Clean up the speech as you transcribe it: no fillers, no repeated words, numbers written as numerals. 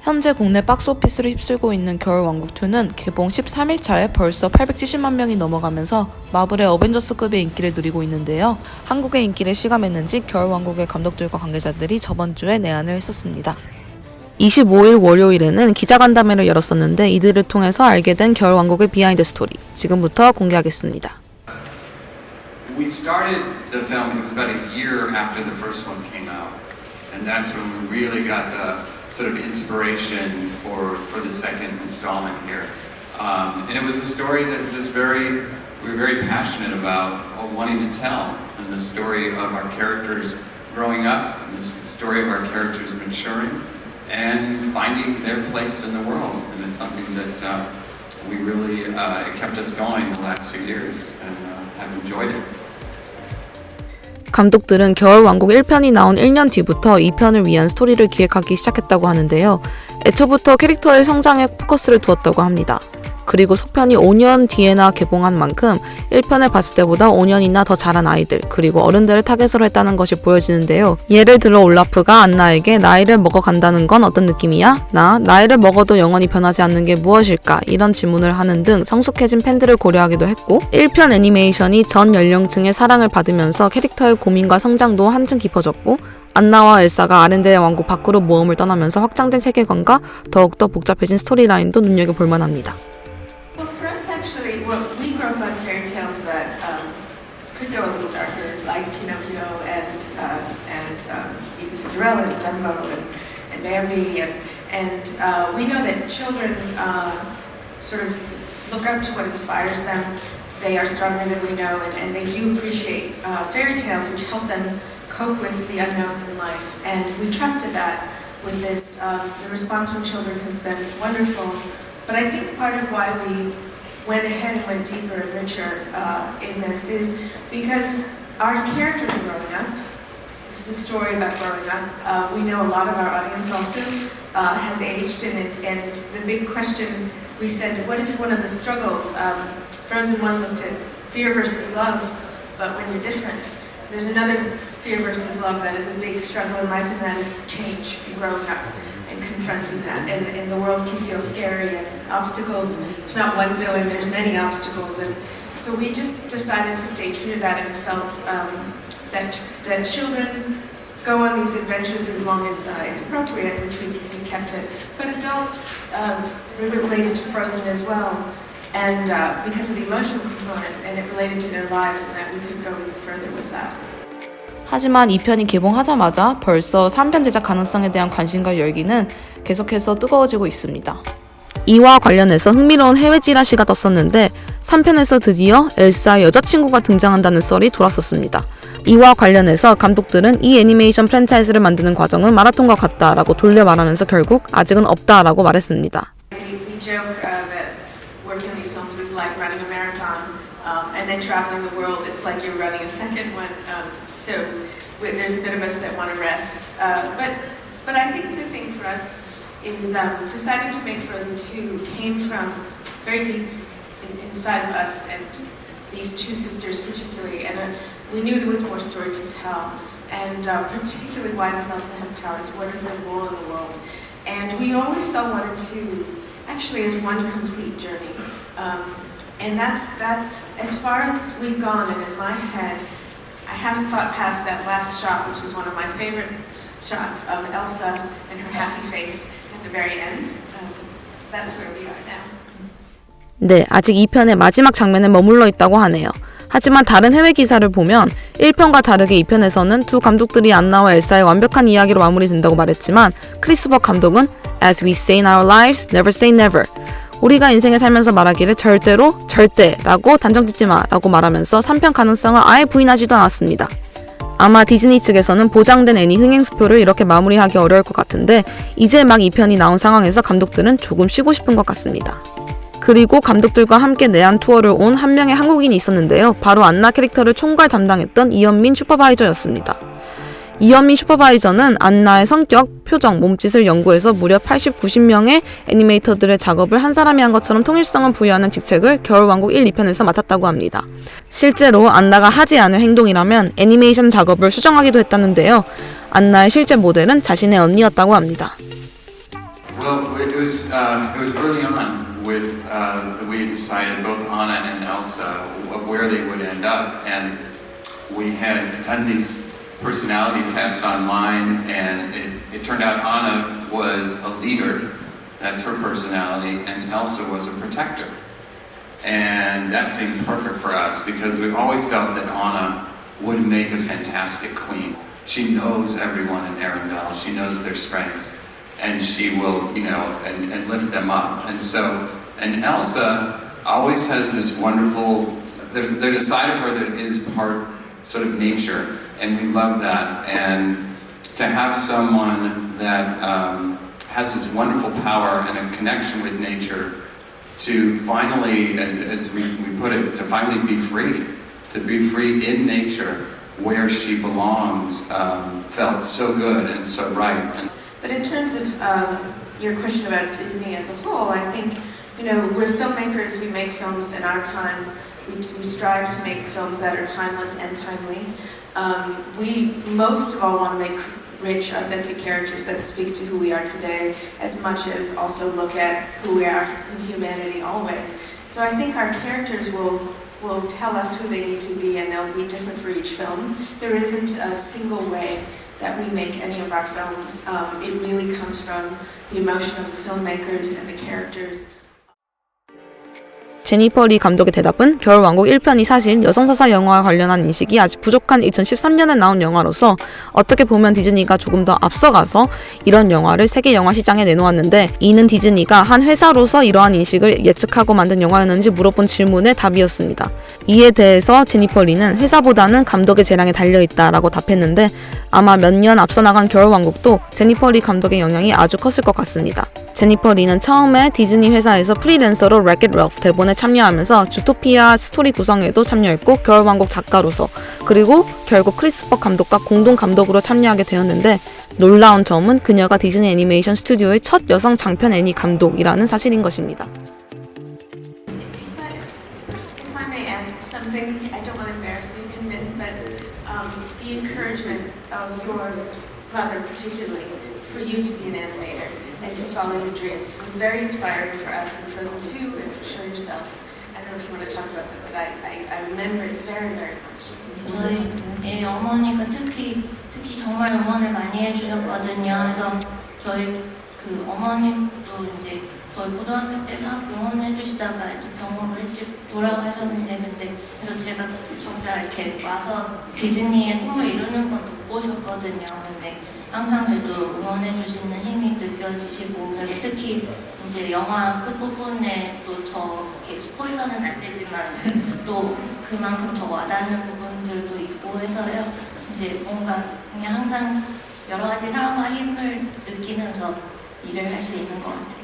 현재 국내 박스오피스를 휩쓸고 있는 겨울왕국2는 개봉 13일차에 벌써 870만 명이 넘어가면서 마블의 어벤져스급의 인기를 누리고 있는데요. 한국의 인기를 실감했는지 겨울왕국의 감독들과 관계자들이 저번 주에 내한을 했었습니다. 25일 월요일에는 기자간담회를 열었었는데 이들을 통해서 알게 된 겨울왕국의 비하인드 스토리, 지금부터 공개하겠습니다. We started the film, it was about a year after the first one came out, and that's when we really got the sort of inspiration for the second installment here. And it was a story that was just we were very passionate about wanting to tell, and the story of our characters growing up, and the story of our characters maturing, and finding their place in the world. And it's something that we really, it kept us going the last few years, and have enjoyed it. 감독들은 겨울왕국 1편이 나온 1년 뒤부터 2편을 위한 스토리를 기획하기 시작했다고 하는데요. 애초부터 캐릭터의 성장에 포커스를 두었다고 합니다. 그리고 속편이 5년 뒤에나 개봉한 만큼 1편을 봤을 때보다 5년이나 더 자란 아이들, 그리고 어른들을 타겟으로 했다는 것이 보여지는데요. 예를 들어 올라프가 안나에게 나이를 먹어간다는 건 어떤 느낌이야? 나이를 먹어도 영원히 변하지 않는 게 무엇일까? 이런 질문을 하는 등 성숙해진 팬들을 고려하기도 했고, 1편 애니메이션이 전 연령층의 사랑을 받으면서 캐릭터의 고민과 성장도 한층 깊어졌고, 안나와 엘사가 아렌데의 왕국 밖으로 모험을 떠나면서 확장된 세계관과 더욱더 복잡해진 스토리라인도 눈여겨볼 만합니다. Well, we grew up on fairy tales that could go a little darker, like Pinocchio and even Cinderella and Dumbo and Bambi, and we know that children sort of look up to what inspires them. They are stronger than we know, and they do appreciate fairy tales, which help them cope with the unknowns in life. And we trusted that with this. The response from children has been wonderful, but I think part of why we went ahead and went deeper and richer in this is because our characters are growing up. This is a story about growing up. We know a lot of our audience also has aged, and the big question we said, what is one of the struggles? Frozen 1 looked at fear versus love, but when you're different, there's another fear versus love that is a big struggle in life, and that is change and growing up. And confronting that, and the world can feel scary, and obstacles, there's not one villain, there's many obstacles, and so we just decided to stay true to that, and felt that children go on these adventures as long as it's appropriate, which we kept it, but adults related to Frozen as well, and because of the emotional component, and it related to their lives, and that we could go even further with that. 하지만 2편이 개봉하자마자 벌써 3편 제작 가능성에 대한 관심과 열기는 계속해서 뜨거워지고 있습니다. 이와 관련해서 흥미로운 해외 찌라시가 떴었는데 3편에서 드디어 엘사의 여자친구가 등장한다는 썰이 돌았었습니다. 이와 관련해서 감독들은 이 애니메이션 프랜차이즈를 만드는 과정은 마라톤과 같다라고 돌려 말하면서 결국 아직은 없다라고 말했습니다. We joke that working on these films is like running a marathon, and then traveling the world, it's like you're running a second one. So there's a bit of us that want to rest. But I think the thing for us is deciding to make Frozen 2 came from very deep inside of us and these two sisters particularly. And we knew there was more story to tell. And particularly, why does Elsa have powers? What is their role in the world? And we always wanted to, actually, as one complete journey. And that's as far as we've gone. And in my head, I haven't thought past that last shot, which is one of my favorite shots of Elsa and her happy face at the very end. That's where we are now. 네, 아직 2편의 마지막 장면에 머물러 있다고 하네요. 하지만 다른 해외 기사를 보면 1편과 다르게 2편에서는 두 감독들이 안나와 엘사의 완벽한 이야기로 마무리된다고 말했지만 크리스 벅 감독은 As we say in our lives, never say never. 우리가 인생을 살면서 말하기를 절대라고 단정짓지 마라고 말하면서 3편 가능성을 아예 부인하지도 않았습니다. 아마 디즈니 측에서는 보장된 애니 흥행수표를 이렇게 마무리하기 어려울 것 같은데 이제 막 2편이 나온 상황에서 감독들은 조금 쉬고 싶은 것 같습니다. 그리고 감독들과 함께 내한 투어를 온 한 명의 한국인이 있었는데요. 바로 안나 캐릭터를 총괄 담당했던 이현민 슈퍼바이저였습니다. 이현민 슈퍼바이저는 안나의 성격, 표정, 몸짓을 연구해서 무려 80, 90명의 애니메이터들의 작업을 한 사람이 한 것처럼 통일성을 부여하는 직책을 겨울왕국 1, 2편에서 맡았다고 합니다. 실제로 안나가 하지 않을 행동이라면 애니메이션 작업을 수정하기도 했다는데요. 안나의 실제 모델은 자신의 언니였다고 합니다. Well, it was early on with that we had decided, both Anna and Elsa, of where they would end up, and we had done these personality tests online, and it turned out Anna was a leader, that's her personality, and Elsa was a protector. And that seemed perfect for us because we've always felt that Anna would make a fantastic queen. She knows everyone in Arendelle, she knows their strengths, and she will, and lift them up. And Elsa always has this wonderful, there's a side of her that is part sort of nature, and we love that. And to have someone that has this wonderful power and a connection with nature to finally, as we put it, to finally be free in nature where she belongs, felt so good and so right. But in terms of your question about Disney as a whole, I think, we're filmmakers, we make films in our time. We strive to make films that are timeless and timely. We most of all want to make rich, authentic characters that speak to who we are today, as much as also look at who we are in humanity always. So I think our characters will tell us who they need to be, and they'll be different for each film. There isn't a single way that we make any of our films. It really comes from the emotion of the filmmakers and the characters. 제니퍼 리 감독의 대답은 겨울왕국 1편이 사실 여성서사 영화와 관련한 인식이 아직 부족한 2013년에 나온 영화로서 어떻게 보면 디즈니가 조금 더 앞서가서 이런 영화를 세계 영화 시장에 내놓았는데, 이는 디즈니가 한 회사로서 이러한 인식을 예측하고 만든 영화였는지 물어본 질문의 답이었습니다. 이에 대해서 제니퍼 리는 회사보다는 감독의 재량에 달려있다라고 답했는데, 아마 몇 년 앞서 나간 겨울왕국도 제니퍼 리 감독의 영향이 아주 컸을 것 같습니다. 제니퍼 리는 처음에 디즈니 회사에서 프리랜서로 렉 잇 럴프 대본에 참여하면서 주토피아 스토리 구성에도 참여했고, 겨울왕국 작가로서, 그리고 결국 크리스 벅 감독과 공동 감독으로 참여하게 되었는데, 놀라운 점은 그녀가 디즈니 애니메이션 스튜디오의 첫 여성 장편 애니 감독이라는 사실인 것입니다. If I may add something, I don't want to embarrass you, Min, but the encouragement of your mother particularly for you to be an animator and to follow your dreams was very inspiring for us in Frozen 2 and for sure yourself. I don't know if you want to talk about that, but I remember it very, very much. 저희 어머니가 특히 정말 응원을 많이 해주셨거든요. 그래서 저희 어머님도 이제 저희 고등학교 때 막 응원해 주시다가 이제 병원으로 일찍 돌아가셨는데, 그래서 제가 정작 이렇게 와서 디즈니의 꿈을 이루는 건 못 보셨거든요. 근데 항상 그래도 응원해 주시는 힘이 느껴지시고, 그리고 특히 이제 영화 끝부분에 또 더 스포일러는 안 되지만 또 그만큼 더 와닿는 부분들도 있고 해서요. 이제 뭔가 그냥 항상 여러 가지 사랑과 힘을 느끼면서 일을 할 수 있는 것 같아요.